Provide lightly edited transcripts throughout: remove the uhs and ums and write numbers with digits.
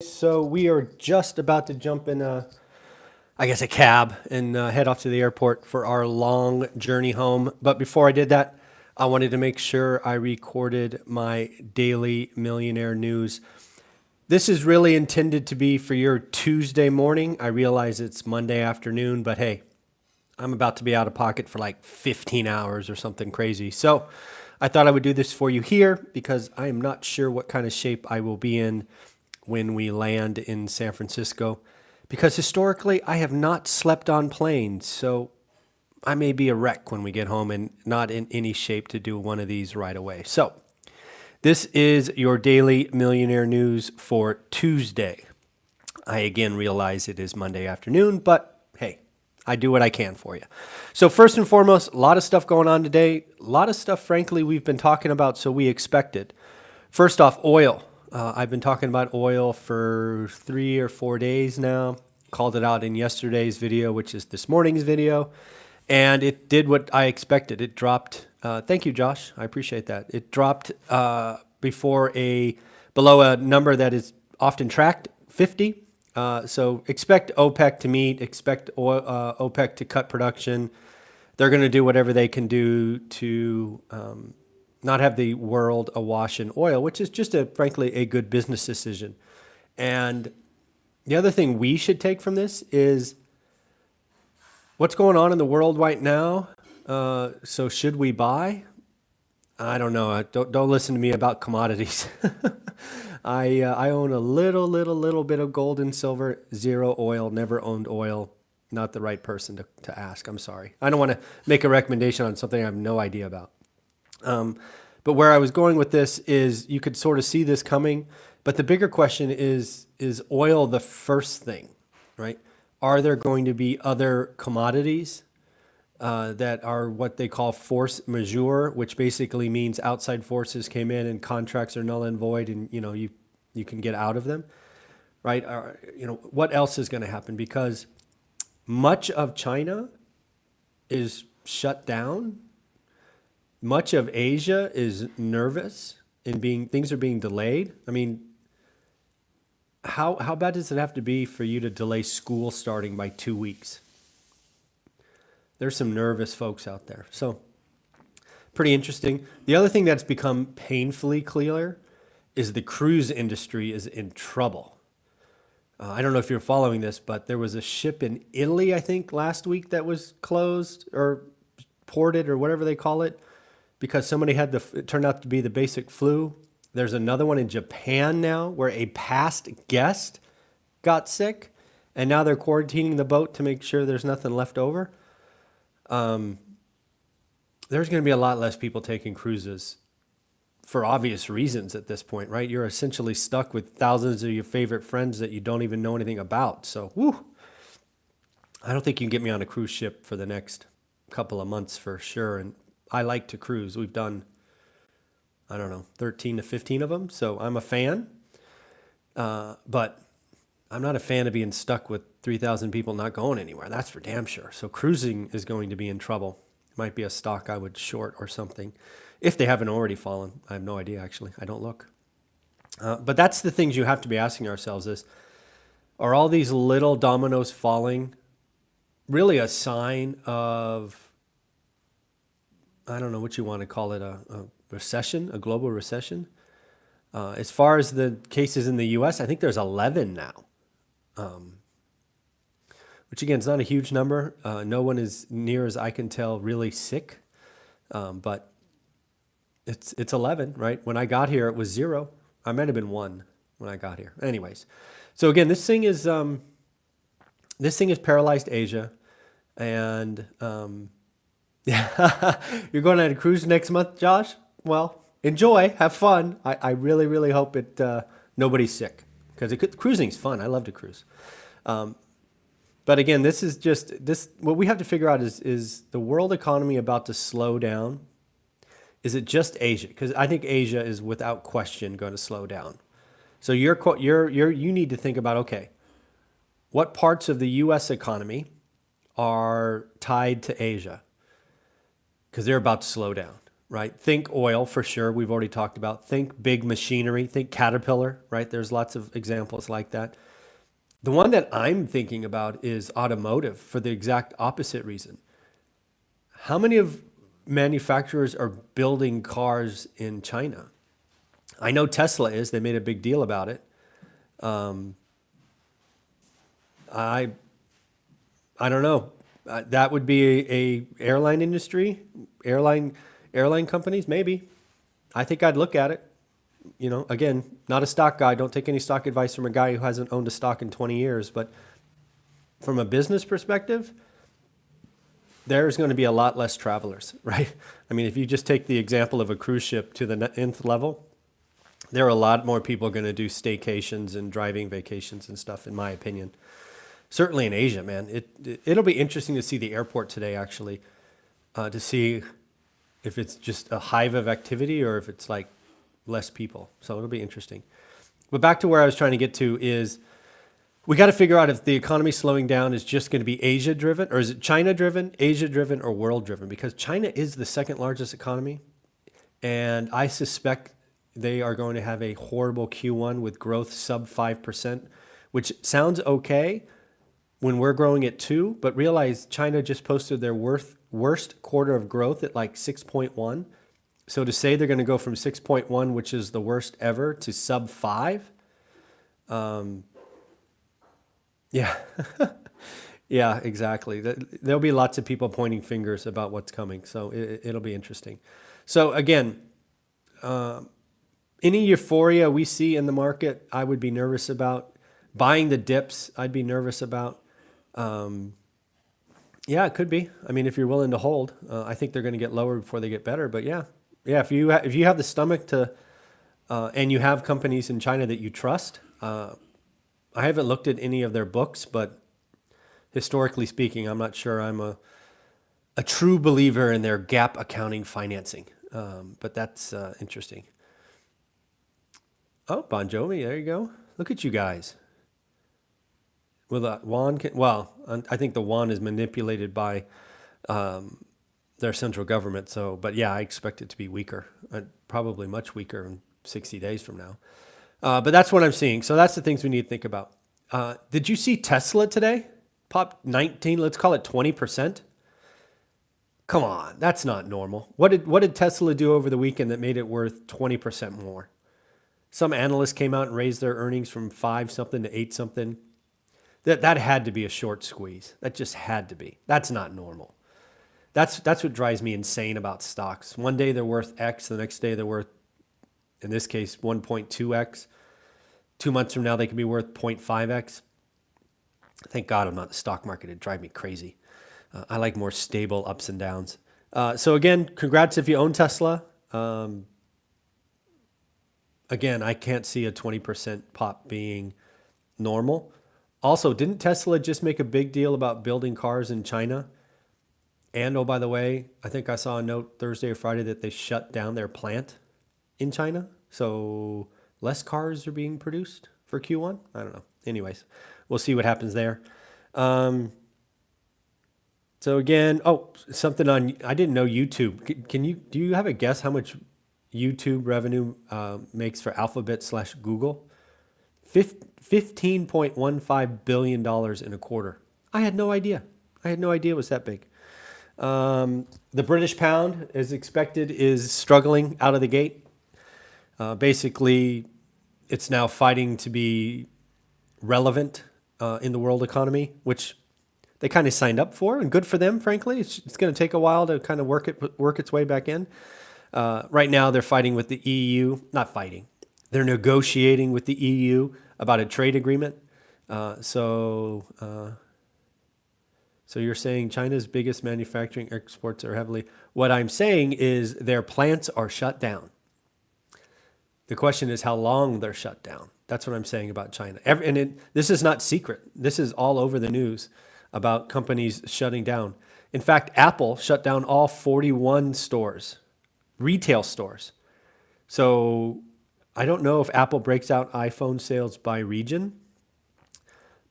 So we are just about to jump in a cab and head off to the airport for our long journey home. But before I did that, I wanted to make sure I recorded my daily millionaire news. This is really intended to be for your Tuesday morning. I realize it's Monday afternoon, but hey, I'm about to be out of pocket for like 15 hours or something crazy. So I thought I would do this for you here because I am not sure what kind of shape I will be in when we land in San Francisco. Because historically, I have not slept on planes. So I may be a wreck when we get home and not in any shape to do one of these right away. So this is your daily millionaire news for Tuesday. I again realize it is Monday afternoon, but hey, I do what I can for you. So first and foremost, a lot of stuff going on today. A lot of stuff, frankly, we've been talking about, so we expected. First off, oil. I've been talking about oil for 3 or 4 days now. Called it out in yesterday's video, which is this morning's video. And it did what I expected. It dropped. Thank you, Josh. I appreciate that. It dropped below a number that is often tracked, 50. So expect OPEC to meet, expect OPEC to cut production. They're going to do whatever they can do to not have the world awash in oil, which is just frankly a good business decision. And the other thing we should take from this is what's going on in the world right now. So should we buy? I don't know. Don't listen to me about commodities. I own a little bit of gold and silver, zero oil, never owned oil. Not the right person to ask. I'm sorry. I don't want to make a recommendation on something I have no idea about. But where I was going with this is you could sort of see this coming. But the bigger question is oil the first thing, right? Are there going to be other commodities that are what they call force majeure, which basically means outside forces came in and contracts are null and void, and you can get out of them, right? What else is going to happen? Because much of China is shut down. Much of Asia is nervous and things are being delayed. I mean, how bad does it have to be for you to delay school starting by 2 weeks? There's some nervous folks out there. So pretty interesting. The other thing that's become painfully clear is the cruise industry is in trouble. I don't know if you're following this, but there was a ship in Italy, I think, last week that was closed or ported or whatever they call it because somebody it turned out to be the basic flu. There's another one in Japan now where a past guest got sick, and now they're quarantining the boat to make sure there's nothing left over. There's going to be a lot less people taking cruises for obvious reasons at this point, right? You're essentially stuck with thousands of your favorite friends that you don't even know anything about. So, I don't think you can get me on a cruise ship for the next couple of months for sure. And I like to cruise. We've done, 13 to 15 of them. So I'm a fan. But I'm not a fan of being stuck with 3,000 people not going anywhere. That's for damn sure. So cruising is going to be in trouble. Might be a stock I would short or something. If they haven't already fallen. I have no idea, actually. I don't look. But that's the things you have to be asking ourselves is, are all these little dominoes falling really a sign of, I don't know what you want to call it, a recession, a global recession? As far as the cases in the U.S., I think there's 11 now, which again is not a huge number. No one is, near as I can tell, really sick, but it's 11, right? When I got here, it was 0. I might have been 1 when I got here. Anyways, so again, this thing is paralyzed Asia, and you're going on a cruise next month, Josh? Well, enjoy, have fun. I really hope nobody's sick because cruising's fun. I love to cruise. But again, this is just this. What we have to figure out is the world economy about to slow down? Is it just Asia? Because I think Asia is without question going to slow down. So you need to think about, okay, what parts of the U.S. economy are tied to Asia? Because they're about to slow down. right? Think oil for sure. We've already talked about. Think big machinery. Think Caterpillar, right? There's lots of examples like that. The one that I'm thinking about is automotive for the exact opposite reason. How many of manufacturers are building cars in China? I know Tesla is. They made a big deal about it. I I don't know. That would be a airline industry, airline airline companies, maybe. I think I'd look at it. You know, again, not a stock guy. Don't take any stock advice from a guy who hasn't owned a stock in 20 years. But from a business perspective, there's going to be a lot less travelers, right? I mean, if you just take the example of a cruise ship to the nth level, there are a lot more people going to do staycations and driving vacations and stuff, in my opinion. Certainly in Asia, man. It'll be interesting to see the airport today, actually, to see if it's just a hive of activity or if it's like less people. So it'll be interesting. But back to where I was trying to get to is we got to figure out if the economy slowing down is just going to be Asia driven, or is it China driven, Asia driven, or world driven? Because China is the second largest economy. And I suspect they are going to have a horrible Q1 with growth sub 5%, which sounds okay when we're growing at 2, but realize China just posted their worst quarter of growth at like 6.1. So to say they're going to go from 6.1, which is the worst ever, to sub 5, yeah, yeah, exactly. There'll be lots of people pointing fingers about what's coming. So it'll be interesting. So again, any euphoria we see in the market, I would be nervous about. Buying the dips, I'd be nervous about. Yeah, it could be. I mean, if you're willing to hold, I think they're going to get lower before they get better. But yeah, if you have the stomach to, and you have companies in China that you trust, I haven't looked at any of their books, but historically speaking, I'm not sure I'm a true believer in their gap accounting financing. But that's interesting. Oh, Bon Jovi, there you go. Look at you guys. Well, the yuan I think the yuan is manipulated by their central government. So, but yeah, I expect it to be weaker, probably much weaker in 60 days from now. But that's what I'm seeing. So that's the things we need to think about. Did you see Tesla today? Popped 19, let's call it 20%. Come on, that's not normal. What did Tesla do over the weekend that made it worth 20% more? Some analysts came out and raised their earnings from 5 something to 8 something. That had to be a short squeeze. That just had to be. That's not normal. That's what drives me insane about stocks. One day they're worth X, the next day they're worth, in this case, 1.2X. 2 months from now they could be worth 0.5X. Thank God I'm not in the stock market. It'd drive me crazy. I like more stable ups and downs. So again, congrats if you own Tesla. Again, I can't see a 20% pop being normal. Also, didn't Tesla just make a big deal about building cars in China? And oh, by the way, I think I saw a note Thursday or Friday that they shut down their plant in China. So less cars are being produced for Q1? I don't know. Anyways, we'll see what happens there. So again, something on, I didn't know YouTube. Do you have a guess how much YouTube revenue makes for Alphabet/Google? $15.15 billion in a quarter. I had no idea. It was that big. The British pound, as expected, is struggling out of the gate. Basically, it's now fighting to be relevant in the world economy, which they kind of signed up for, and good for them, frankly. It's going to take a while to kind of work its way back in. Right now, they're fighting with the EU. Not fighting. They're negotiating with the EU about a trade agreement. So you're saying China's biggest manufacturing exports are heavily... What I'm saying is their plants are shut down. The question is how long they're shut down. That's what I'm saying about China. This is not secret. This is all over the news about companies shutting down. In fact, Apple shut down all 41 stores, retail stores. So I don't know if Apple breaks out iPhone sales by region,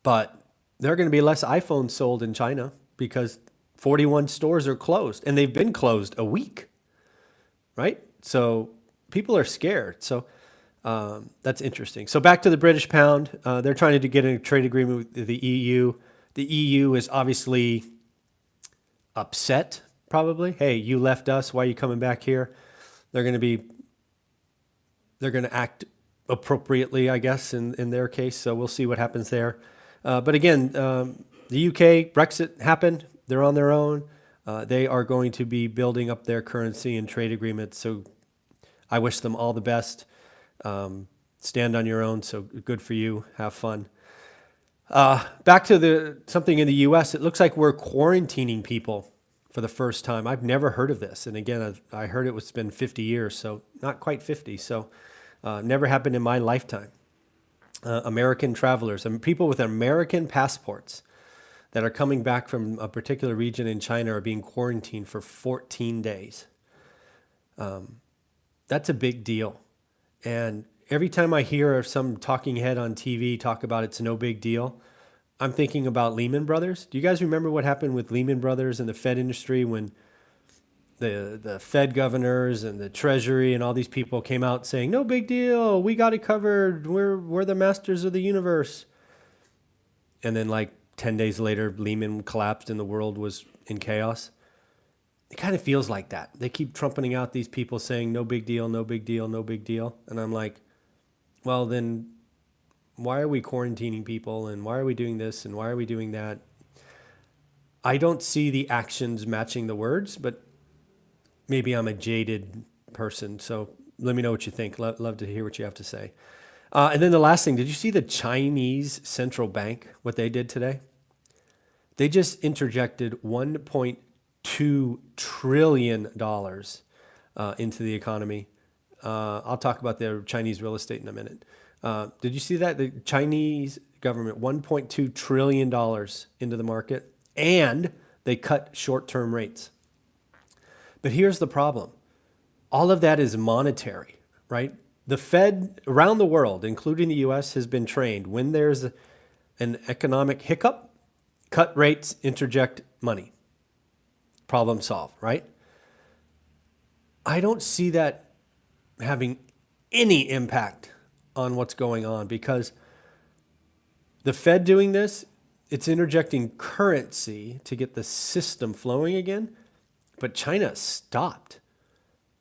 but there are going to be less iPhones sold in China because 41 stores are closed, and they've been closed a week. right? So people are scared. So that's interesting. So back to the British pound. They're trying to get a trade agreement with the EU. The EU is obviously upset, probably. Hey, you left us. Why are you coming back here? They're going to be, they're going to act appropriately, I guess, in their case. So we'll see what happens there. But again, the UK, Brexit happened. They're on their own. They are going to be building up their currency and trade agreements. So I wish them all the best. Stand on your own. So good for you. Have fun. Back to something in the U.S. It looks like we're quarantining people for the first time. I've never heard of this. And again, I heard it was been 50 years, so not quite 50. So never happened in my lifetime. American travelers and people with American passports that are coming back from a particular region in China are being quarantined for 14 days. That's a big deal. And every time I hear some talking head on TV talk about it's no big deal, I'm thinking about Lehman Brothers. Do you guys remember what happened with Lehman Brothers and the Fed industry when the Fed governors and the Treasury and all these people came out saying, no big deal, we got it covered, we're the masters of the universe. And then like 10 days later, Lehman collapsed and the world was in chaos. It kind of feels like that. They keep trumpeting out these people saying, no big deal, no big deal, no big deal. And I'm like, well, then why are we quarantining people and why are we doing this and why are we doing that? I don't see the actions matching the words, but maybe I'm a jaded person. So let me know what you think. Love to hear what you have to say. And then the last thing, did you see the Chinese central bank, what they did today? They just interjected $1.2 trillion into the economy. I'll talk about their Chinese real estate in a minute. Did you see that? The Chinese government, $1.2 trillion into the market, and they cut short-term rates. But here's the problem. All of that is monetary, right? The Fed around the world, including the US, has been trained when there's an economic hiccup, cut rates, interject money. Problem solved, right? I don't see that having any impact on what's going on because the Fed doing this, it's interjecting currency to get the system flowing again, but China stopped.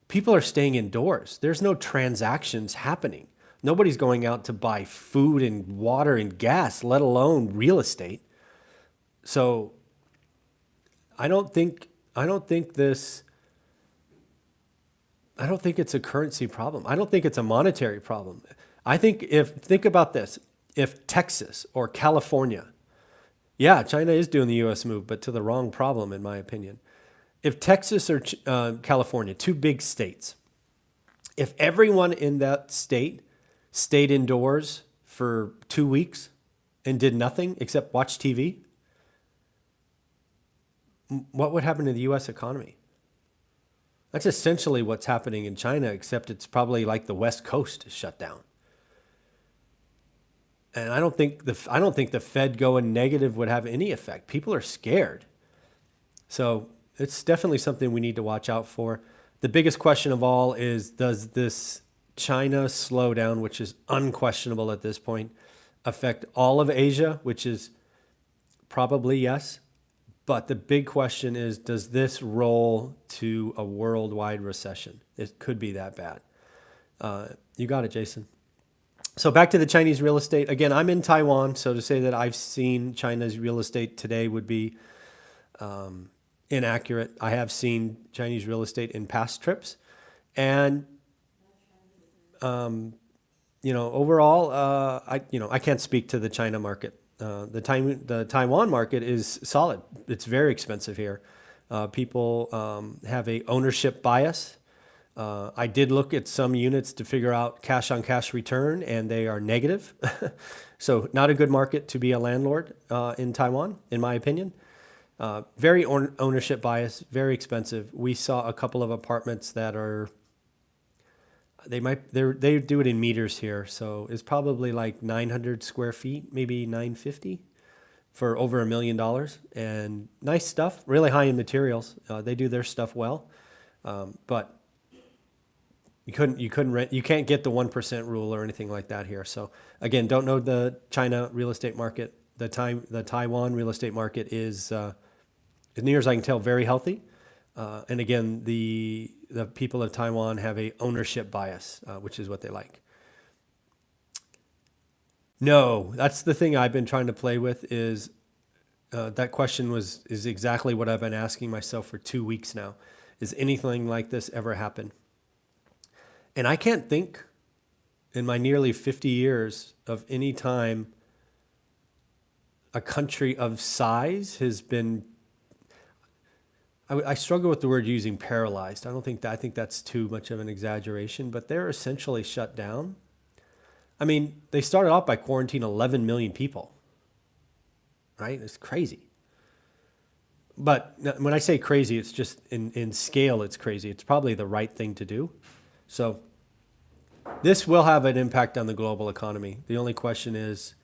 People are staying indoors. There's no transactions happening. Nobody's going out to buy food and water and gas, let alone real estate. So I don't think it's a currency problem. I don't think it's a monetary problem. Think about this. If Texas or California, yeah, China is doing the US move, but to the wrong problem, in my opinion. If Texas or California, two big states, if everyone in that state stayed indoors for 2 weeks and did nothing except watch TV, what would happen to the US economy? That's essentially what's happening in China, except it's probably like the West Coast is shut down. And I don't think the Fed going negative would have any effect. People are scared. So it's definitely something we need to watch out for. The biggest question of all is, does this China slowdown, which is unquestionable at this point, affect all of Asia, which is probably yes. But the big question is, does this roll to a worldwide recession? It could be that bad. You got it, Jason. So back to the Chinese real estate. Again, I'm in Taiwan, so to say that I've seen China's real estate today would be inaccurate. I have seen Chinese real estate in past trips. And, overall, I can't speak to the China market. The Taiwan market is solid. It's very expensive here. People have a ownership bias. I did look at some units to figure out cash on cash return, and they are negative. So not a good market to be a landlord in Taiwan, in my opinion. Very ownership bias, very expensive. We saw a couple of apartments that are, they do it in meters here. So it's probably like 900 square feet, maybe 950 for over $1 million, and nice stuff, really high in materials. They do their stuff well. But You couldn't rent. You can't get the 1% rule or anything like that here. So again, don't know the China real estate market. The Taiwan real estate market is, as near as I can tell, very healthy. And again, the people of Taiwan have a ownership bias, which is what they like. No, that's the thing I've been trying to play with. Is that question is exactly what I've been asking myself for 2 weeks now. Is anything like this ever happen? And I can't think in my nearly 50 years of any time a country of size has been. I struggle with the word using paralyzed. I think that's too much of an exaggeration, but they're essentially shut down. I mean, they started off by quarantining 11 million people, right? It's crazy. But when I say crazy, it's just in scale, it's crazy. It's probably the right thing to do. So this will have an impact on the global economy. The only question is,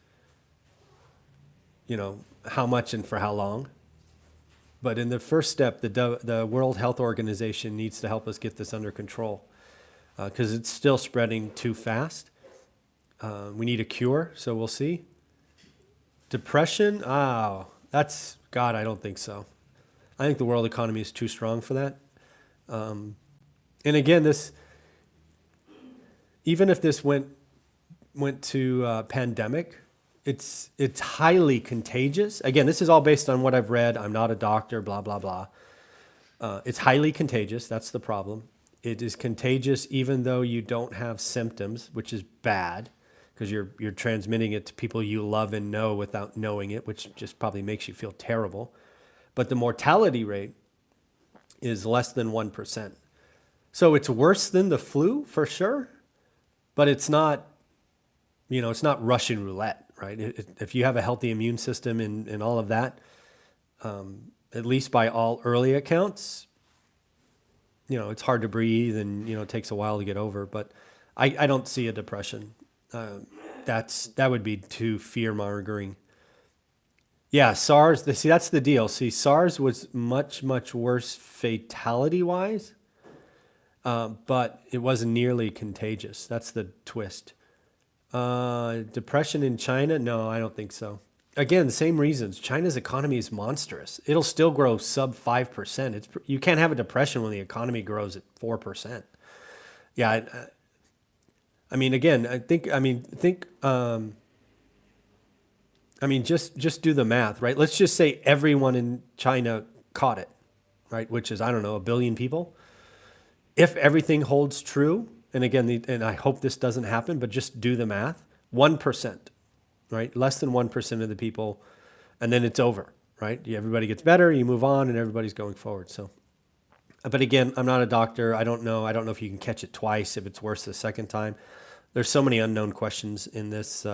how much and for how long. But in the first step, the World Health Organization needs to help us get this under control because it's still spreading too fast. We need a cure, so we'll see. Depression? God, I don't think so. I think the world economy is too strong for that. And again, even if this went to pandemic, it's highly contagious. Again, this is all based on what I've read. I'm not a doctor, blah, blah, blah. It's highly contagious. That's the problem. It is contagious even though you don't have symptoms, which is bad because you're transmitting it to people you love and know without knowing it, which just probably makes you feel terrible. But the mortality rate is less than 1%. So it's worse than the flu for sure, but it's not, it's not Russian roulette, right? If you have a healthy immune system and all of that, at least by all early accounts, it's hard to breathe and, it takes a while to get over, but I don't see a depression. That would be too fear-mongering. Yeah, SARS, that's the deal. See, SARS was much, much worse fatality-wise, but it wasn't nearly contagious. That's the twist. Depression in China? No, I don't think so. Again, the same reasons. China's economy is monstrous. It'll still grow sub 5%. You can't have a depression when the economy grows at 4%. Yeah, I mean, again, just do the math, right? Let's just say everyone in China caught it, right? Which is, I don't know, 1 billion people. If everything holds true, and again, and I hope this doesn't happen, but just do the math, 1%, right? Less than 1% of the people, and then it's over, right? Everybody gets better, you move on, and everybody's going forward. So, but again, I'm not a doctor. I don't know if you can catch it twice, if it's worse the second time. There's so many unknown questions in this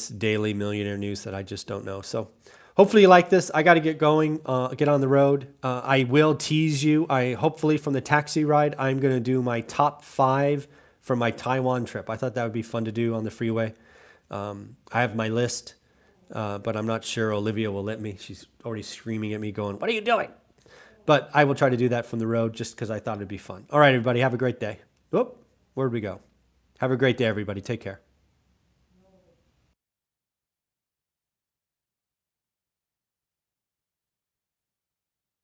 daily Millionaire news that I just don't know. So hopefully you like this. I got to get going, get on the road. I will tease you. Hopefully from the taxi ride, I'm going to do my top 5 for my Taiwan trip. I thought that would be fun to do on the freeway. I have my list, but I'm not sure Olivia will let me. She's already screaming at me going, "What are you doing?" But I will try to do that from the road just because I thought it'd be fun. All right, everybody, have a great day. Whoop, where'd we go? Have a great day, everybody. Take care.